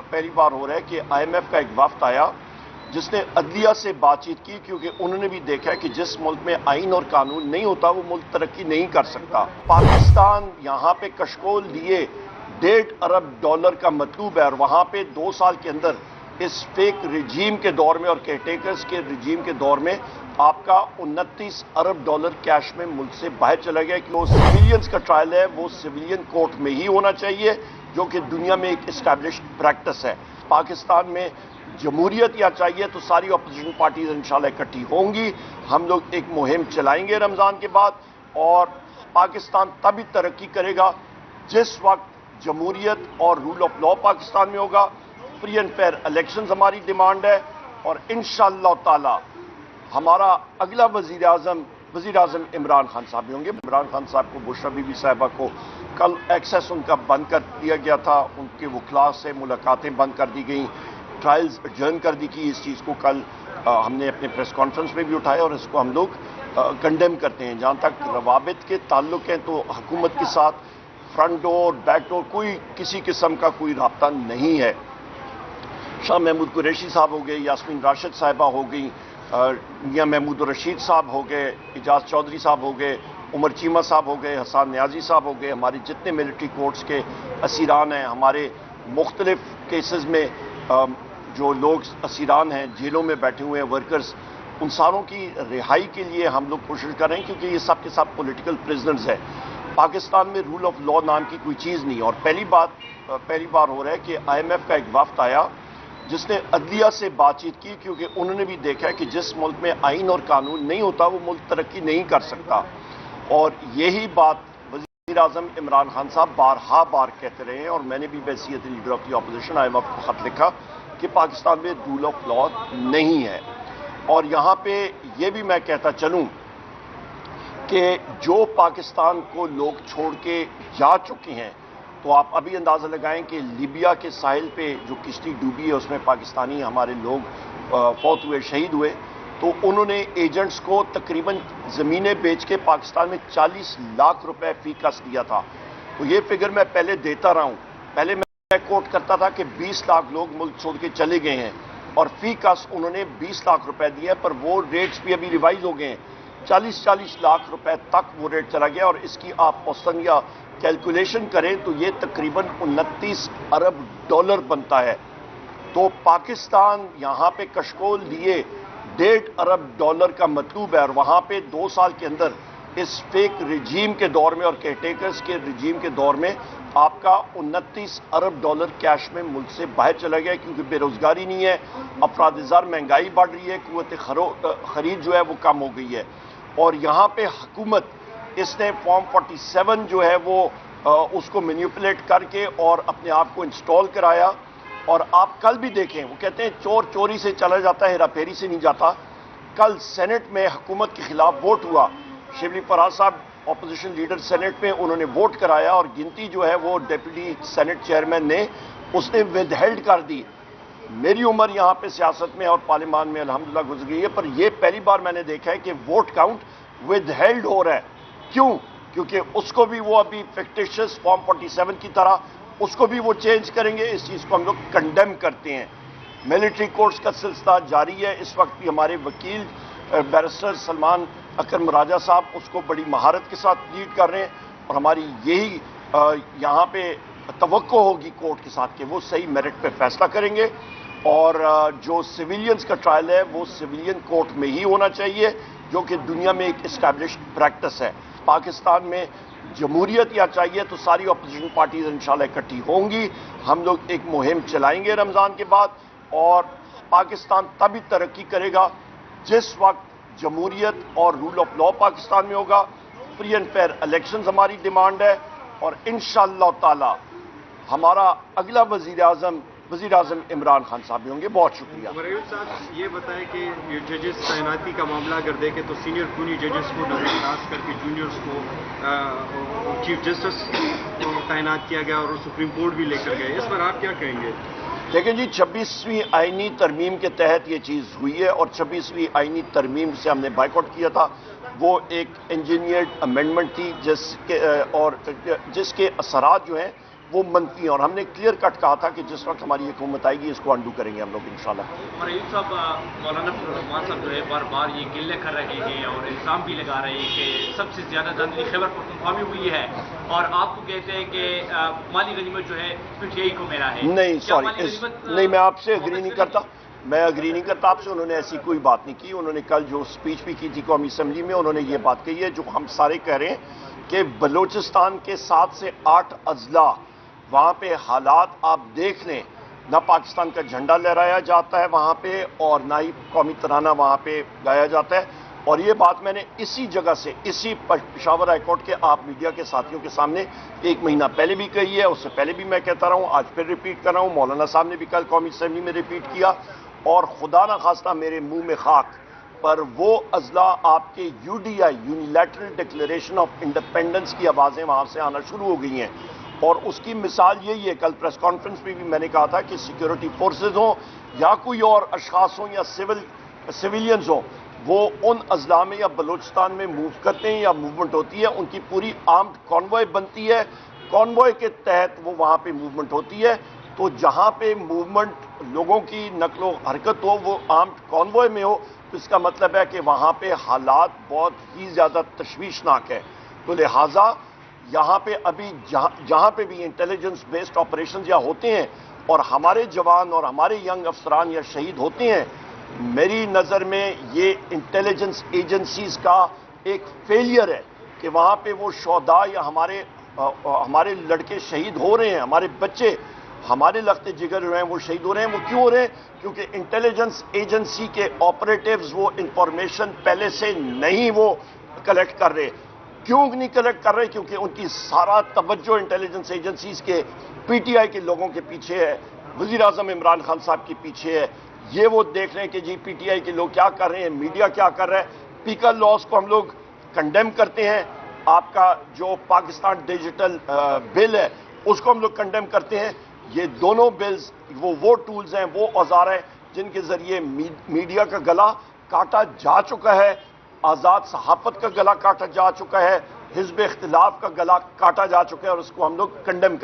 پہلی بار ہو رہا ہے کہ IMF کا ایک وفد آیا جس نے عدلیہ سے بات چیت کی، کیونکہ انہوں نے بھی دیکھا ہے کہ جس ملک میں آئین اور قانون نہیں ہوتا وہ ملک ترقی نہیں کر سکتا۔ پاکستان یہاں پہ کشکول لیے $1.5 ارب کا مطلوب ہے، اور وہاں پہ 2 سال کے اندر اس فیک رجیم کے دور میں اور کیئرٹیکرز کے رجیم کے دور میں آپ کا $29 ارب کیش میں ملک سے باہر چلا گیا کہ وہ سویلینز کا ٹرائل ہے وہ سویلین کورٹ میں ہی ہونا چاہیے، جو کہ دنیا میں ایک اسٹیبلشڈ پریکٹس ہے۔ پاکستان میں جمہوریت یا چاہیے تو ساری اپوزیشن پارٹیز انشاءاللہ اکٹھی ہوں گی، ہم لوگ ایک مہم چلائیں گے رمضان کے بعد، اور پاکستان تب ہی ترقی کرے گا جس وقت جمہوریت اور رول آف لا پاکستان میں ہوگا۔ فری اینڈ فیئر الیکشنز ہماری ڈیمانڈ ہے، اور انشاءاللہ تعالی ہمارا اگلا وزیر اعظم عمران خان صاحب بھی ہوں گے۔ عمران خان صاحب کو، بشرا بی بی صاحبہ کو کل ایکسیس ان کا بند کر دیا گیا تھا، ان کے وکلاء سے ملاقاتیں بند کر دی گئیں، ٹرائلز ایڈجرن کر دی گئی۔ اس چیز کو کل ہم نے اپنے پریس کانفرنس میں بھی اٹھایا، اور اس کو ہم لوگ کنڈیم کرتے ہیں۔ جہاں تک روابط کے تعلق ہیں تو حکومت کے ساتھ فرنٹ ڈور بیک ڈور کوئی کسی قسم کا کوئی رابطہ نہیں ہے۔ شاہ محمود قریشی صاحب ہو گئے، یاسمین راشد صاحبہ ہو گئی، میاں محمود الرشید صاحب ہو گئے، اعجاز چودھری صاحب ہو گئے، عمر چیمہ صاحب ہو گئے، حسان نیازی صاحب ہو گئے، ہمارے جتنے ملٹری کورٹس کے اسیران ہیں، ہمارے مختلف کیسز میں جو لوگ اسیران ہیں، جیلوں میں بیٹھے ہوئے ہیں ورکرز، ان ساروں کی رہائی کے لیے ہم لوگ کوشش کر رہے ہیں، کیونکہ یہ سب کے سب پولیٹیکل پرزنرز ہیں۔ پاکستان میں رول آف لا نام کی کوئی چیز نہیں، اور پہلی بار ہو رہا ہے کہ IMF کا ایک وفد آیا جس نے عدلیہ سے بات چیت کی، کیونکہ انہوں نے بھی دیکھا ہے کہ جس ملک میں آئین اور قانون نہیں ہوتا وہ ملک ترقی نہیں کر سکتا، اور یہی بات وزیر اعظم عمران خان صاحب بار کہتے رہے ہیں، اور میں نے بھی بحیثیت leader of the opposition IMF کو خط لکھا کہ پاکستان میں رول آف لا نہیں ہے۔ اور یہاں پہ یہ بھی میں کہتا چلوں کہ جو پاکستان کو لوگ چھوڑ کے جا چکے ہیں، تو آپ ابھی اندازہ لگائیں کہ لیبیا کے ساحل پہ جو کشتی ڈوبی ہے اس میں پاکستانی ہمارے لوگ فوت ہوئے، شہید ہوئے، تو انہوں نے ایجنٹس کو تقریباً زمینیں بیچ کے پاکستان میں 40 لاکھ روپے فی کس دیا تھا۔ تو یہ فگر میں پہلے دیتا رہا ہوں، پہلے میں کوٹ کرتا تھا کہ 20 لاکھ لوگ ملک چھوڑ کے چلے گئے ہیں، اور فی کس انہوں نے 20 لاکھ روپے دیے، پر وہ ریٹس بھی ابھی ریوائز ہو گئے ہیں، 40 لاکھ روپے تک وہ ریٹ چلا گیا، اور اس کی آپ اوسطن یا کیلکولیشن کریں تو یہ تقریباً $29 ارب بنتا ہے۔ تو پاکستان یہاں پہ کشکول لیے $1.5 ارب کا مطلوب ہے، اور وہاں پہ 2 سال کے اندر اس فیک رجیم کے دور میں اور کیئرٹیکرز کے رجیم کے دور میں آپ کا $29 ارب کیش میں ملک سے باہر چلا گیا، کیونکہ بے روزگاری نہیں ہے، افراد زر، مہنگائی بڑھ رہی ہے، قوت خرید جو ہے وہ کم ہو گئی ہے، اور یہاں پہ حکومت اس نے فارم 47 جو ہے وہ اس کو مینیپولیٹ کر کے اور اپنے آپ کو انسٹال کرایا، اور آپ کل بھی دیکھیں، وہ کہتے ہیں چور چوری سے چلا جاتا ہے، ہیرا پھیری سے نہیں جاتا۔ کل سینٹ میں حکومت کے خلاف ووٹ ہوا، شبلی فراز صاحب اپوزیشن لیڈر سینٹ میں انہوں نے ووٹ کرایا، اور گنتی جو ہے وہ ڈیپٹی سینٹ چیئرمین نے اس نے ود ہیلڈ کر دی۔ میری عمر یہاں پہ سیاست میں اور پارلیمان میں الحمدللہ گزر گئی ہے، پر یہ پہلی بار میں نے دیکھا ہے کہ ووٹ کاؤنٹ ود ہیلڈ ہو رہا ہے۔ کیوں؟ کیونکہ اس کو بھی وہ ابھی فکٹیشس فارم 47 کی طرح اس کو بھی وہ چینج کریں گے۔ اس چیز کو ہم لوگ کنڈیم کرتے ہیں۔ ملٹری کورٹس کا سلسلہ جاری ہے، اس وقت بھی ہمارے وکیل بیرسٹر سلمان اکرم راجہ صاحب اس کو بڑی مہارت کے ساتھ لیڈ کر رہے ہیں، اور ہماری یہی یہاں پہ توقع ہوگی کورٹ کے ساتھ کہ وہ صحیح میرٹ پہ فیصلہ کریں گے، اور جو سویلینز کا ٹرائل ہے وہ سویلین کورٹ میں ہی ہونا چاہیے، جو کہ دنیا میں ایک اسٹیبلشڈ پریکٹس ہے۔ پاکستان میں جمہوریت یا چاہیے تو ساری اپوزیشن پارٹیز انشاءاللہ اکٹھی ہوں گی، ہم لوگ ایک مہم چلائیں گے رمضان کے بعد، اور پاکستان تب ہی ترقی کرے گا جس وقت جمہوریت اور رول آف لا پاکستان میں ہوگا۔ فری اینڈ فیئر الیکشنز ہماری ڈیمانڈ ہے، اور انشاءاللہ تعالی ہمارا اگلا وزیر اعظم عمران خان صاحب بھی ہوں گے۔ بہت شکریہ۔ مرایوت صاحب یہ بتائیں کہ یہ ججز تعیناتی کا معاملہ اگر دیکھیں تو سینئر خونی ججز کو نظر انداز کر کے جونیئرز کو چیف جسٹس کو تعینات کیا گیا، اور سپریم کورٹ بھی لے کر گئے، اس پر آپ کیا کہیں گے؟ لیکن جی 26ویں آئینی ترمیم کے تحت یہ چیز ہوئی ہے، اور 26ویں آئینی ترمیم سے ہم نے بائیکاٹ کیا تھا۔ وہ ایک انجینئرڈ امینڈمنٹ تھی جس کے اثرات جو ہیں وہ منفی ہیں، اور ہم نے کلیئر کٹ کہا تھا کہ جس وقت ہماری حکومت آئے گی اس کو انڈو کریں گے ہم لوگ انشاءاللہ۔ اور ایوب صاحب، مولانا فضل الرحمان صاحب جو ہے بار بار یہ گلے کر رہے ہیں اور الزام بھی لگا رہے ہیں کہ سب سے زیادہ دھاندلی خیبر پختونخوا میں ہوئی ہے، اور آپ کو کہتے ہیں کہ مالی غنیمت جو ہے پی ٹی آئی کو ملا ہے۔ نہیں کیا سوری، مالی غنیمت نہیں میں آپ سے اگری نہیں کرتا، میں اگری نہیں کرتا آپ سے۔ انہوں نے ایسی کوئی بات نہیں کی، انہوں نے کل جو سپیچ بھی کی تھی قومی اسمبلی میں، انہوں نے یہ بات کہی ہے جو ہم سارے کہہ رہے ہیں کہ بلوچستان کے 7 سے 8 اضلاع وہاں پہ حالات آپ دیکھ لیں، نہ پاکستان کا جھنڈا لہرایا جاتا ہے وہاں پہ اور نہ ہی قومی ترانہ وہاں پہ گایا جاتا ہے۔ اور یہ بات میں نے اسی جگہ سے، اسی پشاور ہائی کورٹ کے آپ میڈیا کے ساتھیوں کے سامنے 1 مہینہ پہلے بھی کہی ہے، اس سے پہلے بھی میں کہتا رہا ہوں، آج پھر ریپیٹ کر رہا ہوں، مولانا صاحب نے بھی کل قومی اسمبلی میں ریپیٹ کیا، اور خدا نہ خواستہ میرے منہ میں خاک پر وہ اضلاع آپ کے U D I unilateral declaration of independence کی آوازیں وہاں سے آنا شروع ہو گئی ہیں، اور اس کی مثال یہی ہے، کل پریس کانفرنس میں بھی میں نے کہا تھا کہ سیکیورٹی فورسز ہوں یا کوئی اور اشخاص ہوں یا سویلینز ہوں، وہ ان اضلاع میں یا بلوچستان میں موو کرتے ہیں یا موومنٹ ہوتی ہے، ان کی پوری آرمڈ کانوائے بنتی ہے، کانوائے کے تحت وہ وہاں پہ موومنٹ ہوتی ہے، تو جہاں پہ موومنٹ لوگوں کی نقل و حرکت ہو وہ آرمڈ کانوائے میں ہو، تو اس کا مطلب ہے کہ وہاں پہ حالات بہت ہی زیادہ تشویشناک ہے۔ تو لہٰذا یہاں پہ ابھی جہاں پہ بھی انٹیلیجنس بیسڈ آپریشنز یا ہوتے ہیں اور ہمارے جوان اور ہمارے ینگ افسران یا شہید ہوتے ہیں، میری نظر میں یہ انٹیلیجنس ایجنسیز کا ایک فیلئر ہے کہ وہاں پہ وہ شہداء یا ہمارے لڑکے شہید ہو رہے ہیں، ہمارے بچے، ہمارے لخت جگر جو ہیں وہ شہید ہو رہے ہیں۔ وہ کیوں ہو رہے ہیں؟ کیونکہ انٹیلیجنس ایجنسی کے آپریٹیوز وہ انفارمیشن پہلے سے نہیں وہ کلیکٹ کر رہے۔ کیوں نہیں کلیکٹ کر رہے؟ کیونکہ ان کی سارا توجہ انٹیلیجنس ایجنسیز کے پی ٹی آئی کے لوگوں کے پیچھے ہے، وزیر اعظم عمران خان صاحب کے پیچھے ہے۔ یہ وہ دیکھ رہے ہیں کہ جی پی ٹی آئی کے لوگ کیا کر رہے ہیں، میڈیا کیا کر رہا ہے۔ پیکر لاس کو ہم لوگ کنڈیم کرتے ہیں، آپ کا جو پاکستان ڈیجیٹل بل ہے اس کو ہم لوگ کنڈیم کرتے ہیں۔ یہ دونوں بلز وہ ٹولز ہیں، وہ اوزار ہیں جن کے ذریعے میڈیا کا گلا کاٹا جا چکا ہے، آزاد صحافت کا گلا کاٹا جا چکا ہے، حزب اختلاف کا گلا کاٹا جا چکا ہے، اور اس کو ہم لوگ کنڈیم